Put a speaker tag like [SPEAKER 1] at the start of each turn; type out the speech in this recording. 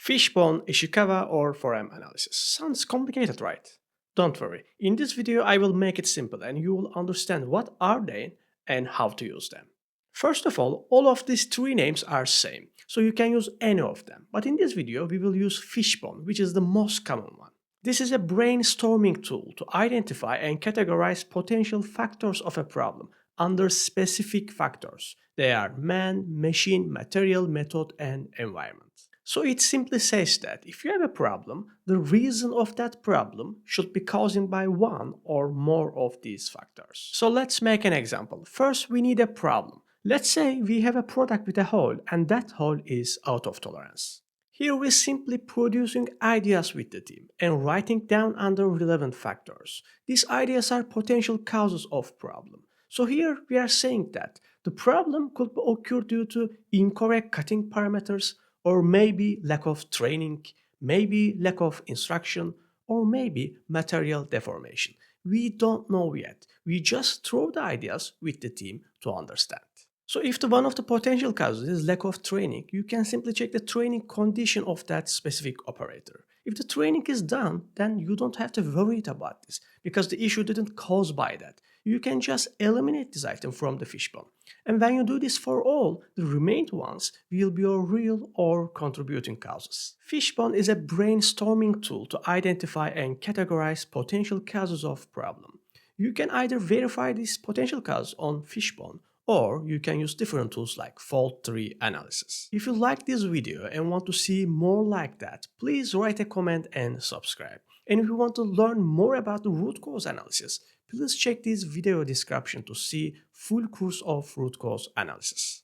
[SPEAKER 1] Fishbone, Ishikawa, or foreign analysis. Sounds complicated, right? Don't worry. In this video, I will make it simple and you will understand what are they and how to use them. First of all of these three names are same, so you can use any of them. But in this video, we will use Fishbone, which is the most common one. This is a brainstorming tool to identify and categorize potential factors of a problem under specific factors. They are man, machine, material, method, and environment. So it simply says that if you have a problem, the reason of that problem should be caused by one or more of these factors. So let's make an example. First, we need a problem. Let's say we have a product with a hole and that hole is out of tolerance. Here we're simply producing ideas with the team and writing down under relevant factors. These ideas are potential causes of problem. So here we are saying that the problem could occur due to incorrect cutting parameters, or maybe lack of training, maybe lack of instruction, or maybe material deformation. We don't know yet. We just throw the ideas with the team to understand. So if one of the potential causes is lack of training, you can simply check the training condition of that specific operator. If the training is done, then you don't have to worry about this because the issue didn't cause by that. You can just eliminate this item from the fishbone. And when you do this for all, the remaining ones will be your real or contributing causes. Fishbone is a brainstorming tool to identify and categorize potential causes of problem. You can either verify these potential causes on Fishbone or you can use different tools like fault tree analysis. If you like this video and want to see more like that, please write a comment and subscribe. And if you want to learn more about the root cause analysis, please check this video description to see full course of root cause analysis.